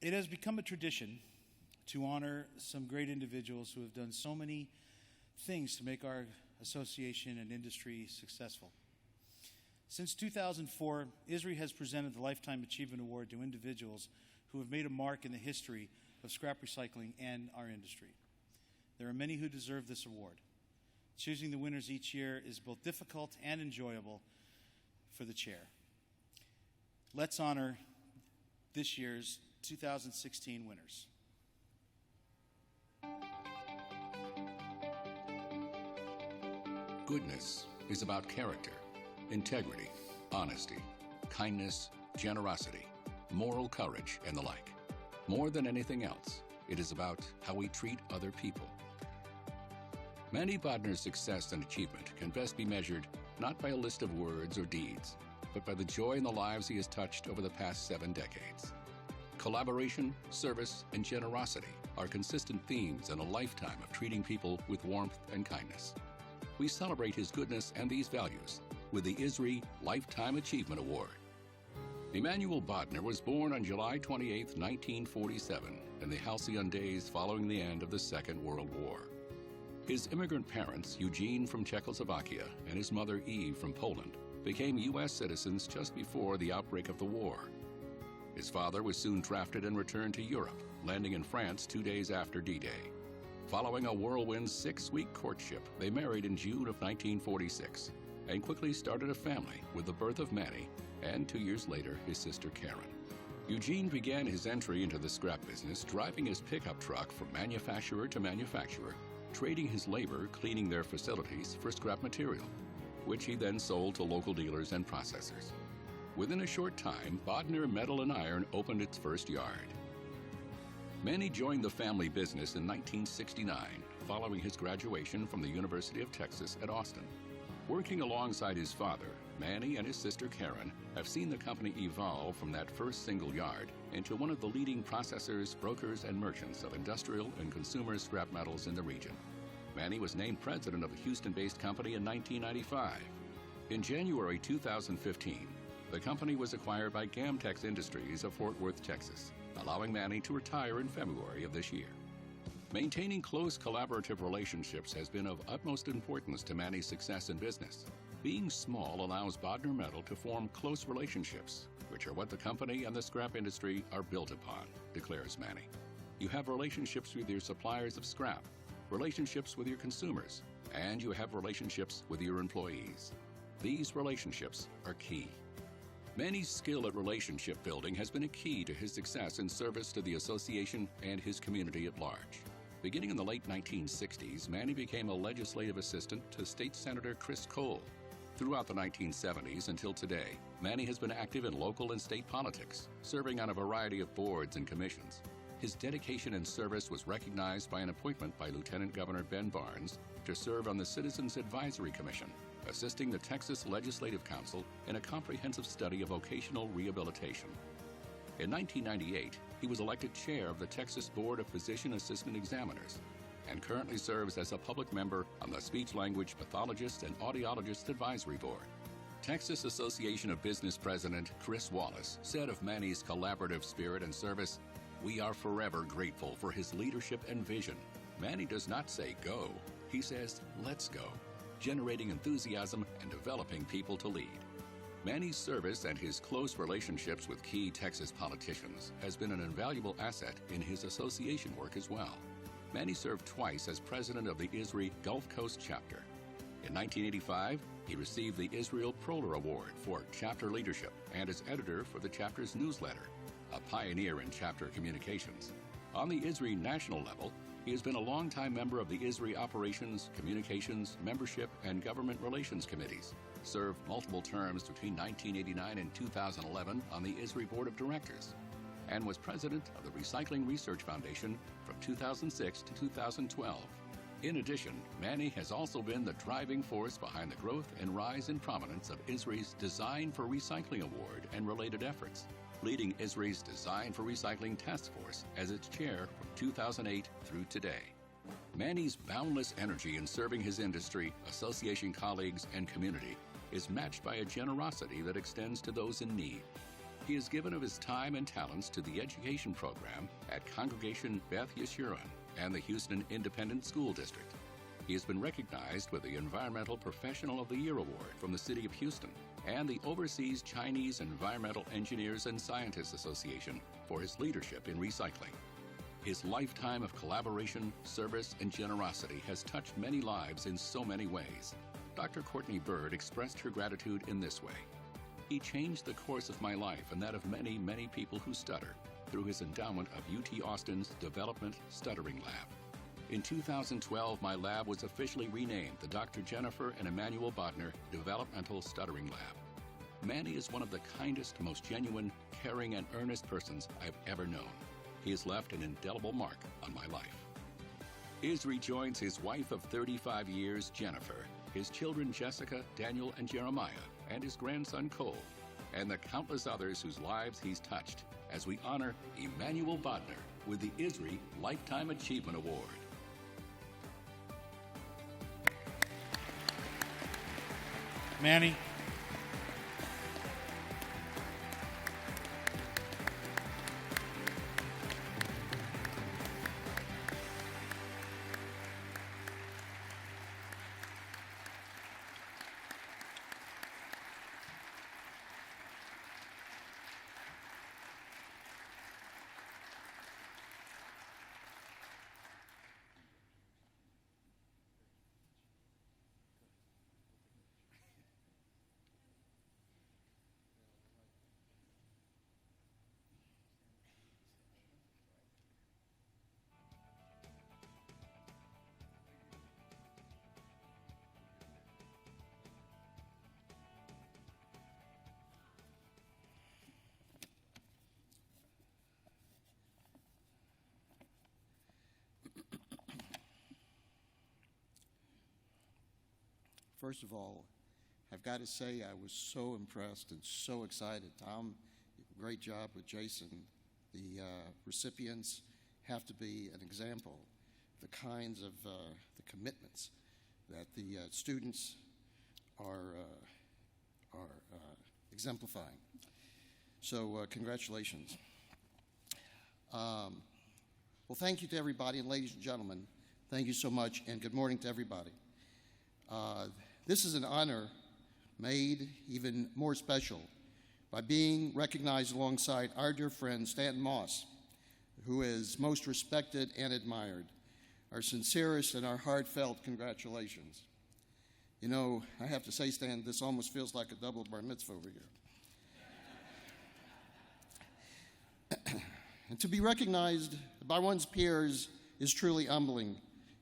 It has become a tradition to honor some great individuals who have done so many things to make our association and industry successful. Since 2004, ISRI has presented the Lifetime Achievement Award to individuals who have made a mark in the history of scrap recycling and our industry. There are many who deserve this award. Choosing the winners each year is both difficult and enjoyable for the chair. Let's honor this year's 2016 winners. Goodness is about character, integrity, honesty, kindness, generosity, moral courage, and the like. More than anything else, it is about how we treat other people. Manny Bodner's success and achievement can best be measured not by a list of words or deeds, but by the joy in the lives he has touched over the past 7 decades. Collaboration, service, and generosity are consistent themes in a lifetime of treating people with warmth and kindness. We celebrate his goodness and these values with the ISRI Lifetime Achievement Award. Emanuel Bodner was born on July 28, 1947, in the halcyon days following the end of the Second World War. His immigrant parents, Eugene from Czechoslovakia and his mother Eve from Poland, became U.S. citizens just before the outbreak of the war. His father was soon drafted and returned to Europe, landing in France 2 days after D-Day. Following a whirlwind 6-week courtship, they married in June of 1946 and quickly started a family with the birth of Manny and 2 years later, his sister Karen. Eugene began his entry into the scrap business driving his pickup truck from manufacturer to manufacturer, trading his labor cleaning their facilities for scrap material, which he then sold to local dealers and processors. Within a short time, Bodner Metal and Iron opened its first yard. Manny joined the family business in 1969, following his graduation from the University of Texas at Austin. Working alongside his father, Manny and his sister Karen have seen the company evolve from that first single yard into one of the leading processors, brokers, and merchants of industrial and consumer scrap metals in the region. Manny was named president of the Houston-based company in 1995. In January 2015, the company was acquired by Gamtex Industries of Fort Worth, Texas, allowing Manny to retire in February of this year. Maintaining close collaborative relationships has been of utmost importance to Manny's success in business. Being small allows Bodner Metal to form close relationships, which are what the company and the scrap industry are built upon, declares Manny. You have relationships with your suppliers of scrap, relationships with your consumers, and you have relationships with your employees. These relationships are key. Manny's skill at relationship building has been a key to his success in service to the association and his community at large. Beginning in the late 1960s, Manny became a legislative assistant to State Senator Chris Cole. Throughout the 1970s until today, Manny has been active in local and state politics, serving on a variety of boards and commissions. His dedication and service was recognized by an appointment by Lieutenant Governor Ben Barnes to serve on the Citizens Advisory Commission, assisting the Texas Legislative Council in a comprehensive study of vocational rehabilitation. In 1998, he was elected chair of the Texas Board of Physician Assistant Examiners and currently serves as a public member on the Speech-Language Pathologist and Audiologist Advisory Board. Texas Association of Business President Chris Wallace said of Manny's collaborative spirit and service, "We are forever grateful for his leadership and vision. Manny does not say go, he says let's go, generating enthusiasm and developing people to lead." Manny's service and his close relationships with key Texas politicians has been an invaluable asset in his association work as well. Manny served twice as president of the ISRI Gulf Coast chapter. In 1985, he received the Israel Proler Award for chapter leadership and as editor for the chapter's newsletter, a pioneer in chapter communications. On the ISRI national level, he has been a longtime member of the ISRI Operations, Communications, Membership, and Government Relations Committees, served multiple terms between 1989 and 2011 on the ISRI Board of Directors, and was president of the Recycling Research Foundation from 2006 to 2012. In addition, Manny has also been the driving force behind the growth and rise in prominence of ISRI's Design for Recycling Award and related efforts, leading ISRI's Design for Recycling Task Force as its chair from 2008 through today. Manny's boundless energy in serving his industry, association colleagues, and community is matched by a generosity that extends to those in need. He has given of his time and talents to the education program at Congregation Beth Yeshurun and the Houston Independent School District. He has been recognized with the Environmental Professional of the Year Award from the City of Houston and the Overseas Chinese Environmental Engineers and Scientists Association for his leadership in recycling. His lifetime of collaboration, service, and generosity has touched many lives in so many ways. Dr. Courtney Bird expressed her gratitude in this way. He changed the course of my life and that of many, many people who stutter through his endowment of UT Austin's Development Stuttering Lab. In 2012, my lab was officially renamed the Dr. Jennifer and Emanuel Bodner Developmental Stuttering Lab. Manny is one of the kindest, most genuine, caring, and earnest persons I've ever known. He has left an indelible mark on my life. ISRI joins his wife of 35 years, Jennifer, his children Jessica, Daniel, and Jeremiah, and his grandson Cole, and the countless others whose lives he's touched, as we honor Emanuel Bodner with the ISRI Lifetime Achievement Award. Manny. First of all, I've got to say I was so impressed and so excited. Tom, great job with Jason. The recipients have to be an example of the kinds of the commitments that the students are exemplifying. So congratulations. Well, thank you to everybody, and ladies and gentlemen, thank you so much, and good morning to everybody. This is an honor made even more special by being recognized alongside our dear friend Stanton Moss, who is most respected and admired. Our sincerest and our heartfelt congratulations. You know, I have to say, Stan, this almost feels like a double bar mitzvah over here. And to be recognized by one's peers is truly humbling,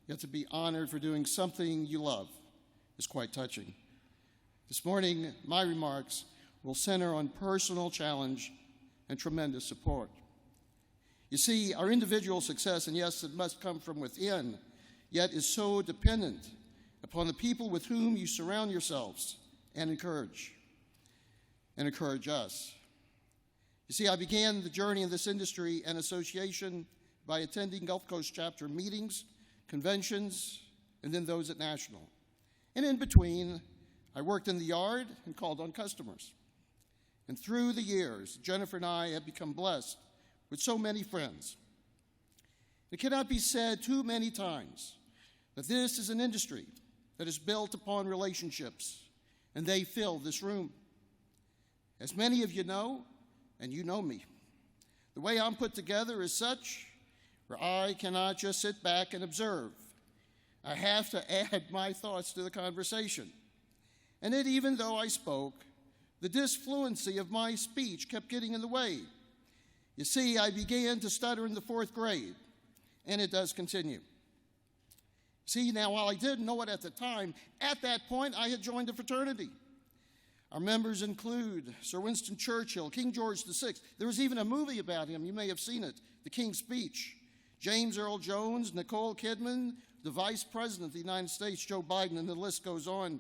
yet to be honored for doing something you love is quite touching. This morning, my remarks will center on personal challenge and tremendous support. You see, our individual success, and yes, it must come from within, yet is so dependent upon the people with whom you surround yourselves and encourage us. You see, I began the journey in this industry and association by attending Gulf Coast chapter meetings, conventions, and then those at national. And in between, I worked in the yard and called on customers. And through the years, Jennifer and I have become blessed with so many friends. It cannot be said too many times that this is an industry that is built upon relationships, and they fill this room. As many of you know, and you know me, the way I'm put together is such where I cannot just sit back and observe. I have to add my thoughts to the conversation. And yet, even though I spoke, the disfluency of my speech kept getting in the way. You see, I began to stutter in the 4th grade, and it does continue. See, now, while I didn't know it at the time, at that point, I had joined a fraternity. Our members include Sir Winston Churchill, King George VI. There was even a movie about him. You may have seen it, The King's Speech. James Earl Jones, Nicole Kidman, the Vice President of the United States, Joe Biden, and the list goes on.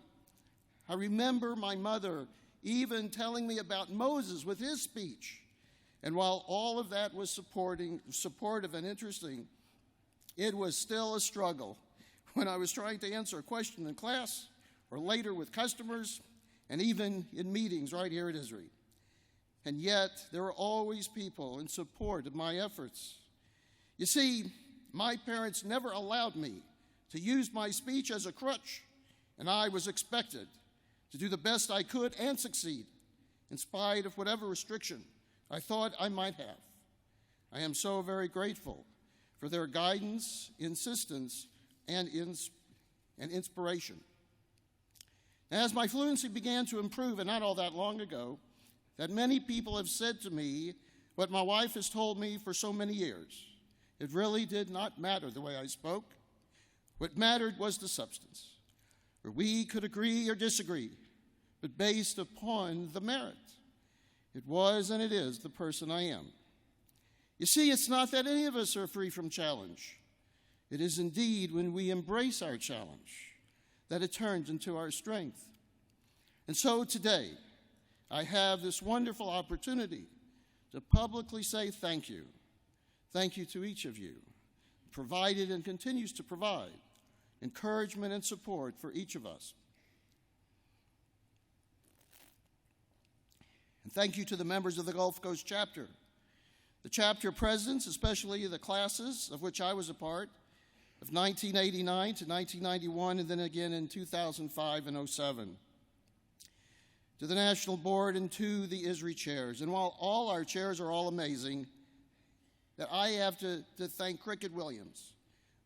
I remember my mother even telling me about Moses with his speech. And while all of that was supportive and interesting, it was still a struggle when I was trying to answer a question in class or later with customers and even in meetings right here at ISRI. and yet there are always people in support of my efforts. You see, my parents never allowed me to use my speech as a crutch, and I was expected to do the best I could and succeed, in spite of whatever restriction I thought I might have. I am so very grateful for their guidance, insistence, and inspiration. As my fluency began to improve, and not all that long ago, that many people have said to me what my wife has told me for so many years. It really did not matter the way I spoke. What mattered was the substance, where we could agree or disagree, but based upon the merit. It was and it is the person I am. You see, it's not that any of us are free from challenge. It is indeed when we embrace our challenge that it turns into our strength. And so today, I have this wonderful opportunity to publicly say thank you. Thank you to each of you, provided and continues to provide encouragement and support for each of us. And thank you to the members of the Gulf Coast chapter, the chapter presidents, especially the classes of which I was a part, of 1989 to 1991, and then again in 2005 and 07. To the National Board and to the ISRI chairs. And while all our chairs are all amazing, that I have to thank Cricket Williams,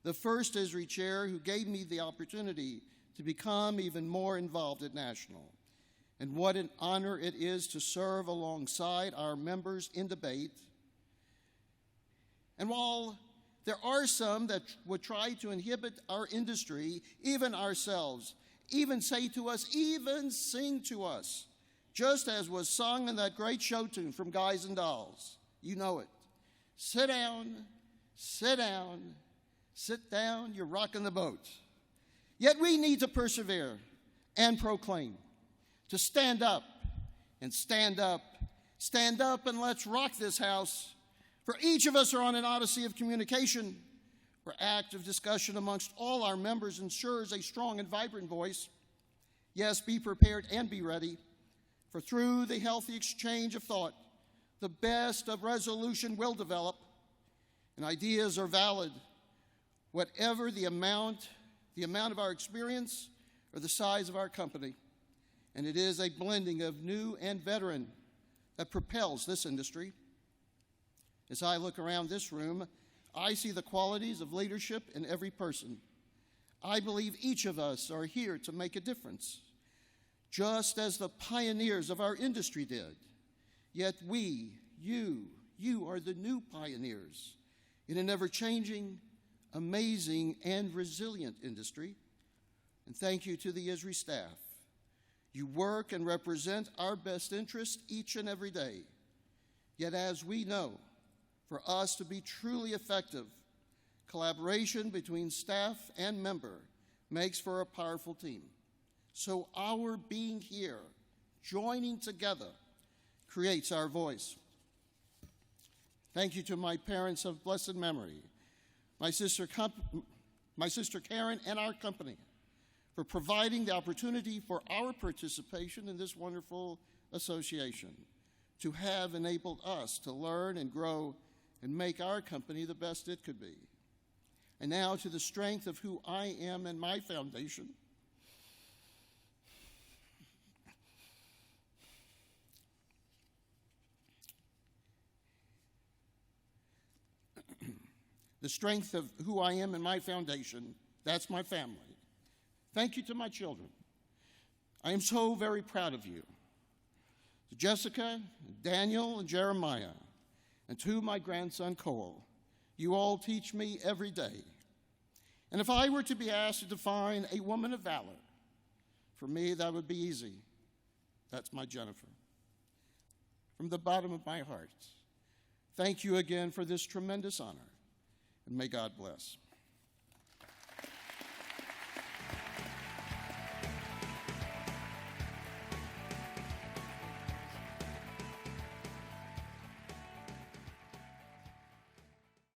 the first ISRI chair who gave me the opportunity to become even more involved at National. And what an honor it is to serve alongside our members in debate. And while there are some that would try to inhibit our industry, even ourselves, even say to us, even sing to us, just as was sung in that great show tune from Guys and Dolls. You know it. Sit down, sit down, sit down, you're rocking the boat. Yet we need to persevere and proclaim, to stand up and stand up, stand up and let's rock this house. For each of us are on an odyssey of communication, where active discussion amongst all our members ensures a strong and vibrant voice. Yes, be prepared and be ready, for through the healthy exchange of thought, the best of resolution will develop, and ideas are valid, whatever the amount of our experience or the size of our company. And it is a blending of new and veteran that propels this industry. As I look around this room, I see the qualities of leadership in every person. I believe each of us are here to make a difference, just as the pioneers of our industry did. Yet we, you are the new pioneers in an ever-changing, amazing, and resilient industry. And thank you to the ISRI staff. You work and represent our best interest each and every day. Yet as we know, for us to be truly effective, collaboration between staff and member makes for a powerful team. So our being here, joining together, creates our voice. Thank you to my parents of blessed memory, my sister Karen and our company, for providing the opportunity for our participation in this wonderful association, to have enabled us to learn and grow and make our company the best it could be. And now to the strength of who I am and my foundation. The strength of who I am and my foundation, that's my family. Thank you to my children. I am so very proud of you. To Jessica, Daniel, and Jeremiah, and to my grandson, Cole, you all teach me every day. And if I were to be asked to define a woman of valor, for me, that would be easy. That's my Jennifer. From the bottom of my heart, thank you again for this tremendous honor, and may God bless.